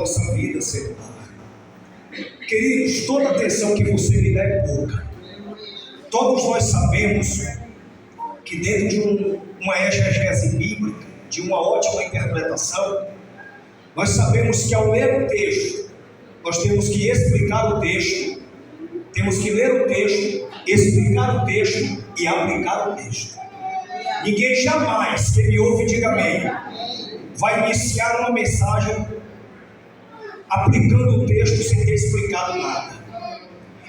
nossa vida secular. Queridos, toda a atenção que você me dá é pouca. Todos nós sabemos que dentro de uma exegese bíblica, de uma ótima interpretação, nós sabemos que ao ler o texto, nós temos que explicar o texto, temos que ler o texto, explicar o texto e aplicar o texto. Ninguém jamais, que me ouve, diga amém, vai iniciar uma mensagem aplicando o texto sem ter explicado nada.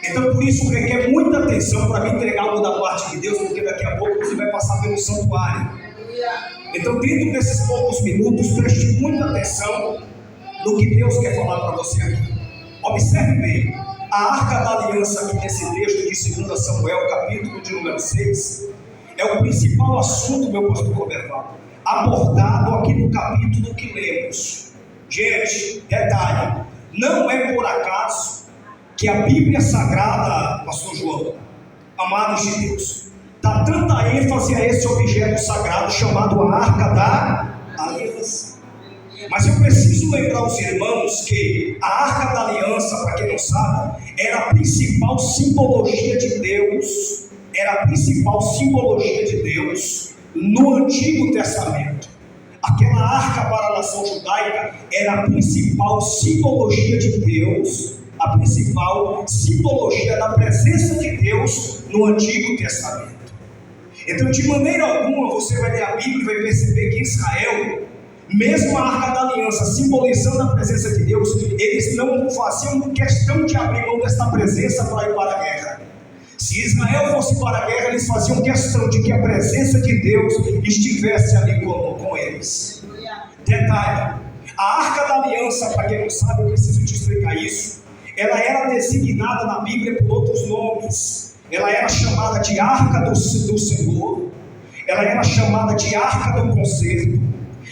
Então por isso requer muita atenção para me entregar algo da parte de Deus, porque daqui a pouco você vai passar pelo santuário. Então dentro desses poucos minutos, preste muita atenção no que Deus quer falar para você aqui. Observe bem, a Arca da Aliança aqui nesse texto de 2 Samuel, capítulo de número 6, é o principal assunto, meu pastor Roberto, abordado aqui no capítulo que lemos. Gente, detalhe, não é por acaso que a Bíblia Sagrada, pastor João, amados de Deus, dá tanta ênfase a esse objeto sagrado chamado a Arca da Aliança. Mas eu preciso lembrar os irmãos que a Arca da Aliança, para quem não sabe, era a principal simbologia de Deus, no Antigo Testamento. Aquela arca para a nação judaica era a principal simbologia de Deus, a principal simbologia da presença de Deus no Antigo Testamento. Então, de maneira alguma, você vai ler a Bíblia e vai perceber que Israel, mesmo a Arca da Aliança simbolizando a presença de Deus, eles não faziam questão de abrir mão desta presença para ir para a guerra. Se Israel fosse para a guerra, eles faziam questão de que a presença de Deus estivesse ali com eles. Detalhe, a Arca da Aliança, para quem não sabe, eu preciso te explicar isso, ela era designada na Bíblia por outros nomes. Ela era chamada de Arca do Senhor, ela era chamada de Arca do Concerto,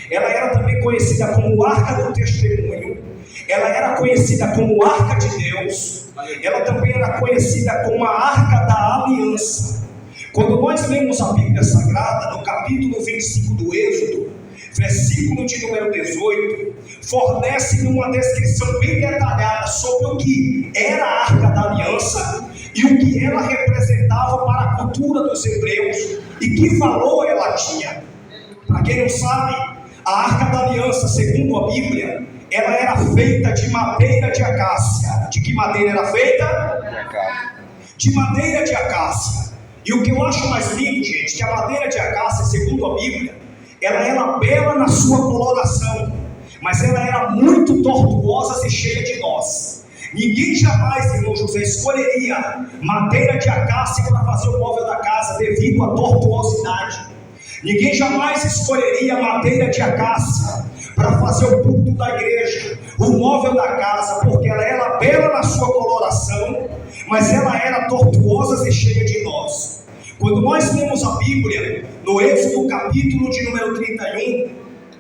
ela era também conhecida como Arca do Testemunho, ela era conhecida como Arca de Deus, ela também era conhecida como a Arca da Aliança. Quando nós lemos a Bíblia Sagrada, no capítulo 25 do Êxodo, versículo de número 18, fornece uma descrição bem detalhada sobre o que era a Arca da Aliança e o que ela representava para a cultura dos hebreus e que valor ela tinha. Para quem não sabe, a Arca da Aliança, segundo a Bíblia, ela era feita de madeira de acácia. De que madeira era feita? De madeira de acácia. E o que eu acho mais lindo, gente, que a madeira de acácia, segundo a Bíblia, ela era bela na sua coloração, mas ela era muito tortuosa e cheia de nós. Ninguém jamais, irmão José, escolheria madeira de acácia para fazer o móvel da casa devido à tortuosidade. Ninguém jamais escolheria madeira de acácia para fazer o púlpito da igreja, o móvel da casa, porque ela era bela na sua coloração, mas ela era tortuosa e cheia de nós. Quando nós lemos a Bíblia, no Êxodo capítulo de número 31,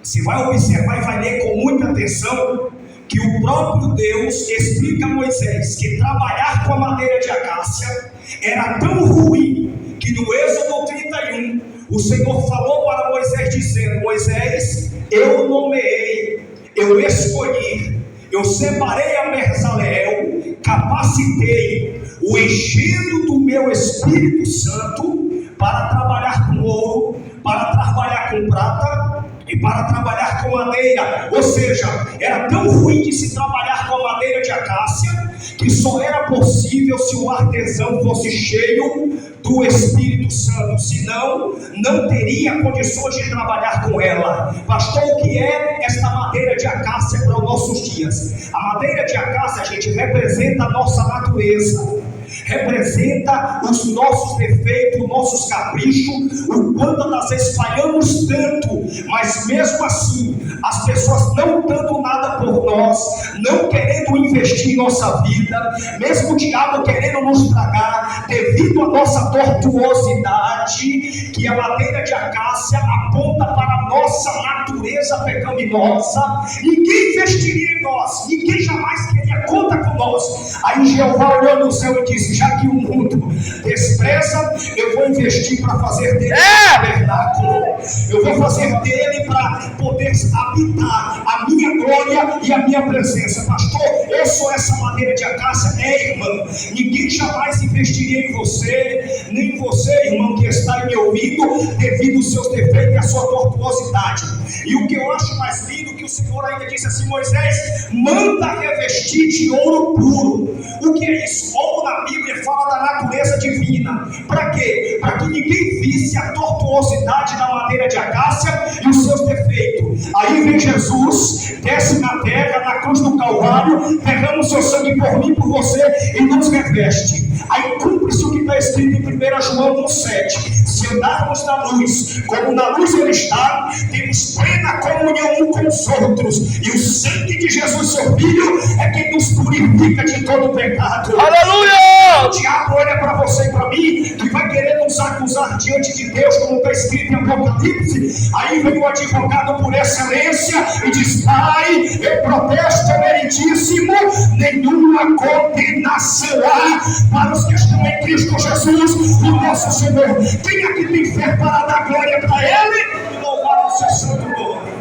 você vai observar e vai ler com muita atenção que o próprio Deus explica a Moisés que trabalhar com a madeira de acácia era tão ruim que no Êxodo 31 o Senhor falou para Moisés dizendo: Moisés, eu nomeei, eu escolhi, eu separei a Bezaleel, capacitei, o enchendo do meu Espírito Santo para trabalhar com ouro, para trabalhar com prata e para trabalhar com madeira. Ou seja, era tão ruim de se trabalhar com a madeira de acácia que só era possível se o artesão fosse cheio do Espírito Santo, senão não teria condições de trabalhar com ela. Pastor, o que é esta madeira de acácia para os nossos dias? A madeira de acácia, gente, representa a nossa natureza, representa os nossos defeitos, nossos caprichos, o quanto das vezes falhamos tanto, mas mesmo assim, as pessoas não dando nada por nós, não querendo investir em nossa vida, mesmo o diabo querendo nos tragar, devido à nossa tortuosidade, que a madeira de acácia aponta para a nossa natureza pecaminosa. Ninguém investiria em nós, ninguém jamais queria conta com nós. Aí Jeová olhou no céu e disse: já que o mundo despreza, eu vou investir para fazer dele um tabernáculo. Eu vou fazer dele para poder habitar a minha glória e a minha presença. Pastor, eu sou essa madeira de acácia? Irmão, ninguém jamais investiria em você, nem em você, irmão, que está me ouvindo, devido aos seus defeitos e à sua tortuosidade. E o que eu acho mais lindo, que o Senhor ainda disse assim: Moisés, manda revestir de ouro puro. O que é isso? Ouro na Bíblia fala da natureza divina. Para quê? Para que ninguém visse a tortuosidade da madeira de acácia e os seus defeitos. Aí vem Jesus, desce na terra, na cruz do Calvário, derrama o seu sangue por mim, por você, e nos reveste. Aí cumpre-se o que está escrito em 1 João 1,7: se andarmos na luz, como na luz ele está, temos plena comunhão uns com os outros, e o sangue de Jesus, seu Filho, é quem nos purifica de todo o pecado. Aleluia! O diabo olha para você e para mim, que vai querer nos acusar diante de Deus, como está escrito em Apocalipse. Aí vem o advogado por excelência e diz: Pai, eu protesto, meritíssimo, nenhuma condenação há para os que estão em Cristo Jesus, o nosso Senhor. Quem aqui tem fé para dar glória para Ele e louvar o seu santo nome?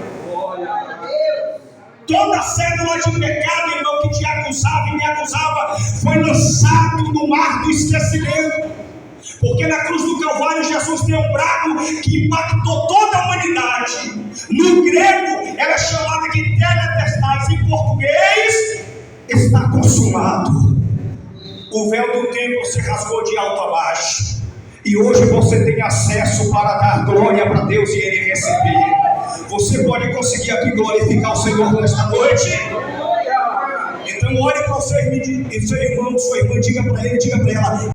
Toda célula de pecado, irmão, que te acusava e me acusava, foi lançado no mar do esquecimento. Porque na cruz do Calvário Jesus tem um brado que impactou toda a humanidade. No grego ela é chamada de tetelestais, em português está consumado. O véu do templo se rasgou de alto a baixo, e hoje você tem acesso para dar glória para Deus e Ele receber. Você pode conseguir aqui glorificar o Senhor nesta noite? Então olhe para o seu irmão, sua irmã, diga para ele, diga para ela: